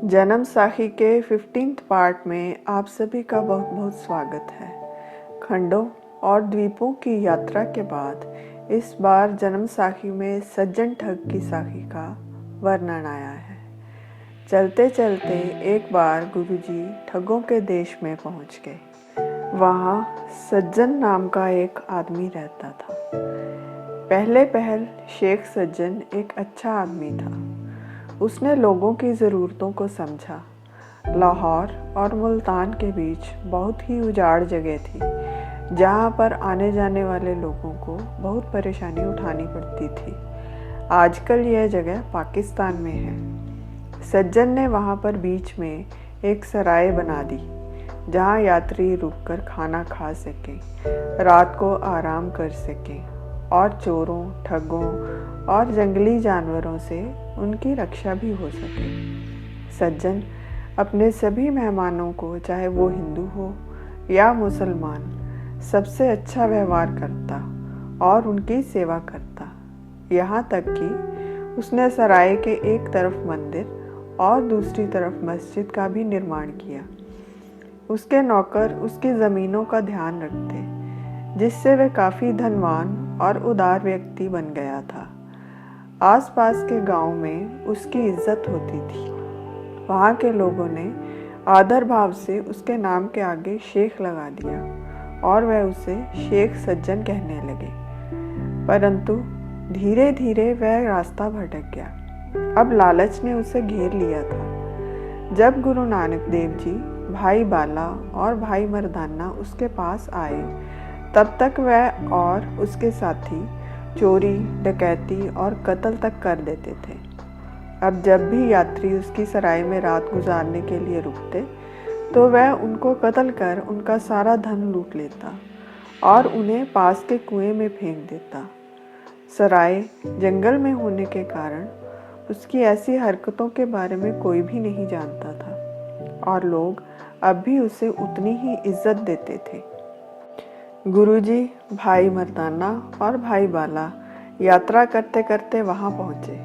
जन्म साखी के 15th पार्ट में आप सभी का बहुत बहुत स्वागत है। खंडों और द्वीपों की यात्रा के बाद इस बार जन्म साखी में सज्जन ठग की साखी का वर्णन आया है। चलते चलते एक बार गुरुजी ठगों के देश में पहुंच गए। वहाँ सज्जन नाम का एक आदमी रहता था। पहल शेख सज्जन एक अच्छा आदमी था। उसने लोगों की ज़रूरतों को समझा। लाहौर और मुल्तान के बीच बहुत ही उजाड़ जगह थी, जहाँ पर आने जाने वाले लोगों को बहुत परेशानी उठानी पड़ती थी। आजकल यह जगह पाकिस्तान में है। सज्जन ने वहाँ पर बीच में एक सराय बना दी, जहाँ यात्री रुककर खाना खा सकें, रात को आराम कर सकें और चोरों, ठगों और जंगली जानवरों से उनकी रक्षा भी हो सके। सज्जन अपने सभी मेहमानों को, चाहे वो हिंदू हो या मुसलमान, सबसे अच्छा व्यवहार करता और उनकी सेवा करता। यहाँ तक कि उसने सराय के एक तरफ मंदिर और दूसरी तरफ मस्जिद का भी निर्माण किया। उसके नौकर उसकी ज़मीनों का ध्यान रखते, जिससे वह काफ़ी धनवान और उदार व्यक्ति बन गया था। आसपास के गांव में उसकी इज्जत होती थी। वहाँ के लोगों ने आदर भाव से उसके नाम के आगे शेख लगा दिया और वह उसे शेख सज्जन कहने लगे। परंतु धीरे धीरे वह रास्ता भटक गया। अब लालच ने उसे घेर लिया था। जब गुरु नानक देव जी, भाई बाला और भाई मर्दाना उसके पास आए, तब तक वह और उसके साथी चोरी, डकैती और कत्ल तक कर देते थे। अब जब भी यात्री उसकी सराय में रात गुजारने के लिए रुकते, तो वह उनको कत्ल कर उनका सारा धन लूट लेता और उन्हें पास के कुएं में फेंक देता। सराय जंगल में होने के कारण उसकी ऐसी हरकतों के बारे में कोई भी नहीं जानता था और लोग अब भी उसे उतनी ही इज्जत देते थे। गुरुजी, भाई मर्दाना और भाई बाला यात्रा करते करते वहाँ पहुँचे।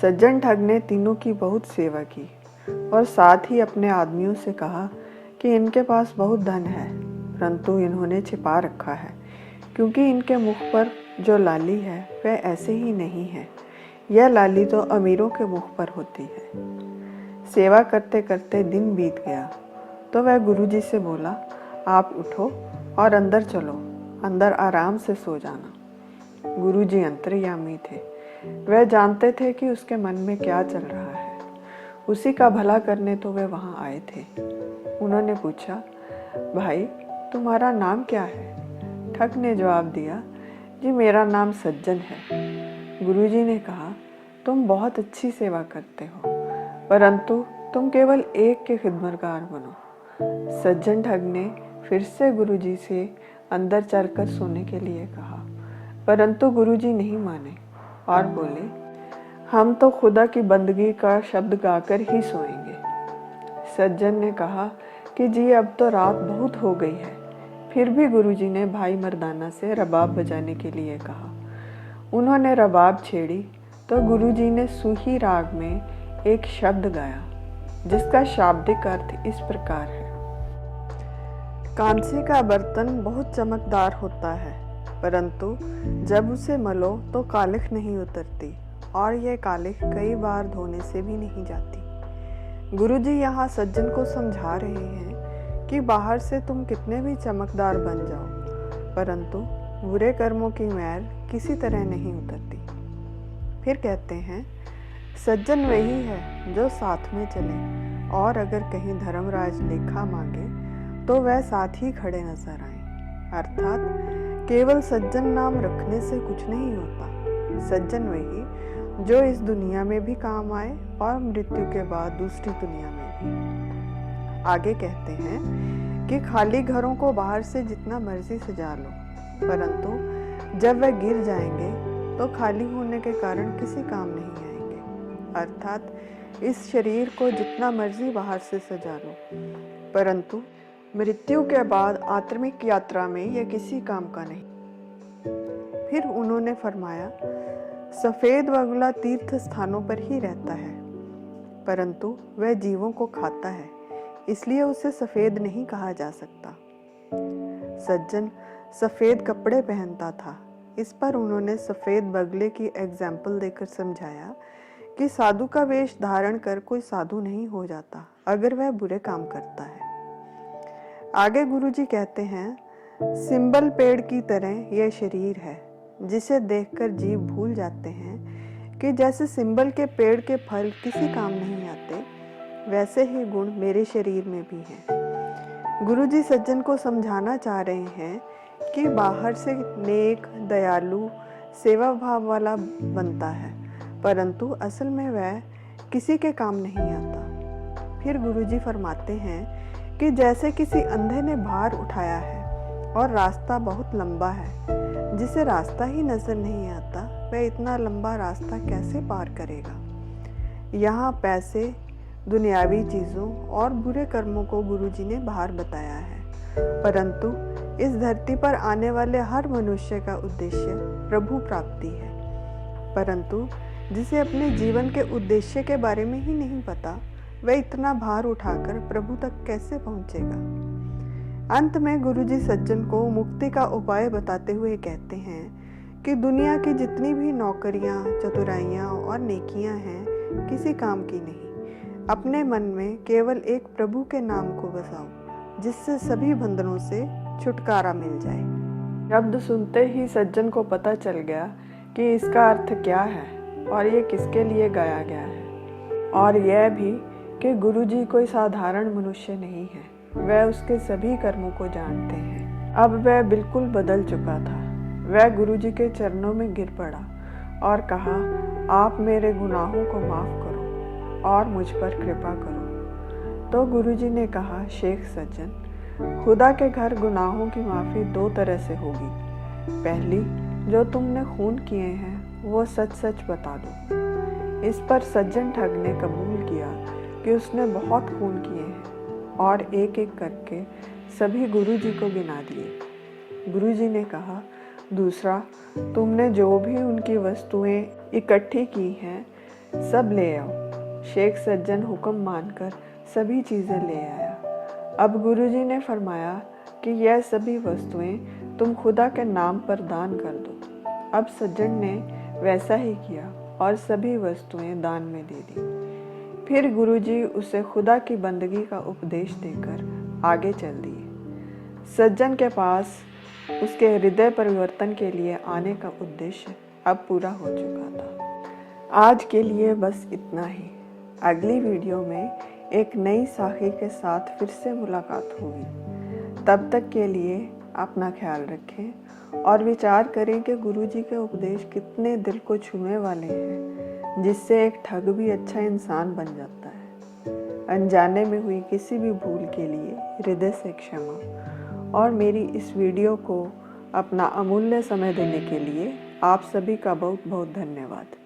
सज्जन ठग ने तीनों की बहुत सेवा की और साथ ही अपने आदमियों से कहा कि इनके पास बहुत धन है, परंतु इन्होंने छिपा रखा है, क्योंकि इनके मुख पर जो लाली है वह ऐसे ही नहीं है। यह लाली तो अमीरों के मुख पर होती है। सेवा करते करते दिन बीत गया तो वह गुरुजी से बोला, आप उठो और अंदर चलो, अंदर आराम से सो जाना। गुरुजी अंतर्यामी थे। वह जानते थे कि उसके मन में क्या चल रहा है। उसी का भला करने तो वे वहाँ आए थे। उन्होंने पूछा, भाई तुम्हारा नाम क्या है? ठग ने जवाब दिया, जी मेरा नाम सज्जन है। गुरुजी ने कहा, तुम बहुत अच्छी सेवा करते हो, परंतु तुम केवल एक के खिदमतगार बनो। सज्जन ठग ने फिर से गुरुजी से अंदर चलकर सोने के लिए कहा, परंतु गुरुजी नहीं माने और बोले, हम तो खुदा की बंदगी का शब्द गाकर ही सोएंगे। सज्जन ने कहा कि जी अब तो रात बहुत हो गई है। फिर भी गुरुजी ने भाई मर्दाना से रबाब बजाने के लिए कहा। उन्होंने रबाब छेड़ी तो गुरुजी ने सूही राग में एक शब्द गाया, जिसका शाब्दिक अर्थ इस प्रकार है। कांसे का बर्तन बहुत चमकदार होता है, परंतु जब उसे मलो तो कालिख नहीं उतरती और यह कालिख कई बार धोने से भी नहीं जाती। गुरुजी यहाँ सज्जन को समझा रहे हैं कि बाहर से तुम कितने भी चमकदार बन जाओ, परंतु बुरे कर्मों की मैल किसी तरह नहीं उतरती। फिर कहते हैं, सज्जन वही है जो साथ में चले और अगर कहीं धर्मराज लेखा मांगे तो वह साथ ही खड़े नजर आए। अर्थात केवल सज्जन नाम रखने से कुछ नहीं होता। सज्जन वही जो इस दुनिया में भी काम आए और मृत्यु के बाद दूसरी दुनिया में भी। आगे कहते हैं कि खाली घरों को बाहर से जितना मर्जी सजा लो, परंतु जब वह गिर जाएंगे तो खाली होने के कारण किसी काम नहीं आएंगे। अर्थात इस शरीर को जितना मर्जी बाहर से सजा लो, परंतु मृत्यु के बाद आत्मिक यात्रा में यह किसी काम का नहीं। फिर उन्होंने फरमाया, सफ़ेद बगुला तीर्थ स्थानों पर ही रहता है, परंतु वह जीवों को खाता है, इसलिए उसे सफ़ेद नहीं कहा जा सकता। सज्जन सफ़ेद कपड़े पहनता था। इस पर उन्होंने सफ़ेद बगले की एग्जाम्पल देकर समझाया कि साधु का वेश धारण कर कोई साधु नहीं हो जाता अगर वह बुरे काम करता है। आगे गुरुजी कहते हैं, सिंबल पेड़ की तरह यह शरीर है, जिसे देखकर जीव भूल जाते हैं कि जैसे सिंबल के पेड़ के फल किसी काम नहीं आते, वैसे ही गुण मेरे शरीर में भी हैं। गुरुजी सज्जन को समझाना चाह रहे हैं कि बाहर से नेक, दयालु, सेवा भाव वाला बनता है, परंतु असल में वह किसी के काम नहीं आता। फिर गुरुजी फरमाते हैं कि जैसे किसी अंधे ने भार उठाया है और रास्ता बहुत लंबा है, जिसे रास्ता ही नजर नहीं आता, वह इतना लंबा रास्ता कैसे पार करेगा। यहाँ पैसे, दुनियावी चीज़ों और बुरे कर्मों को गुरुजी ने भार बताया है, परंतु इस धरती पर आने वाले हर मनुष्य का उद्देश्य प्रभु प्राप्ति है। परंतु जिसे अपने जीवन के उद्देश्य के बारे में ही नहीं पता, वह इतना भार उठाकर प्रभु तक कैसे पहुंचेगा। अंत में गुरुजी सज्जन को मुक्ति का उपाय बताते हुए कहते हैं कि दुनिया की जितनी भी नौकरियां, चतुराइयां और नेकियां हैं, किसी काम की नहीं। अपने मन में केवल एक प्रभु के नाम को बसाओ, जिससे सभी बंधनों से छुटकारा मिल जाए। शब्द सुनते ही सज्जन को पता चल गया कि इसका अर्थ क्या है और ये किसके लिए गाया गया है, और यह भी कि गुरुजी कोई साधारण मनुष्य नहीं है, वह उसके सभी कर्मों को जानते हैं। अब वह बिल्कुल बदल चुका था। वह गुरुजी के चरणों में गिर पड़ा और कहा, आप मेरे गुनाहों को माफ़ करो और मुझ पर कृपा करो। तो गुरुजी ने कहा, शेख सज्जन, खुदा के घर गुनाहों की माफ़ी दो तरह से होगी। पहली, जो तुमने खून किए हैं वो सच सच बता दो। इस पर सज्जन ठग ने कबूल किया कि उसने बहुत खून किए हैं और एक एक करके सभी गुरुजी को गिना दिए। गुरुजी ने कहा, दूसरा, तुमने जो भी उनकी वस्तुएं इकट्ठी की हैं सब ले आओ। शेख सज्जन हुक्म मानकर सभी चीज़ें ले आया। अब गुरुजी ने फरमाया कि यह सभी वस्तुएं तुम खुदा के नाम पर दान कर दो। अब सज्जन ने वैसा ही किया और सभी वस्तुएं दान में दे दी। फिर गुरुजी उसे खुदा की बंदगी का उपदेश देकर आगे चल दिए। सज्जन के पास उसके हृदय परिवर्तन के लिए आने का उद्देश्य अब पूरा हो चुका था। आज के लिए बस इतना ही। अगली वीडियो में एक नई साखी के साथ फिर से मुलाकात होगी। तब तक के लिए अपना ख्याल रखें और विचार करें कि गुरुजी के उपदेश कितने दिल को छूने वाले हैं, जिससे एक ठग भी अच्छा इंसान बन जाता है। अनजाने में हुई किसी भी भूल के लिए हृदय से क्षमा, और मेरी इस वीडियो को अपना अमूल्य समय देने के लिए आप सभी का बहुत बहुत धन्यवाद।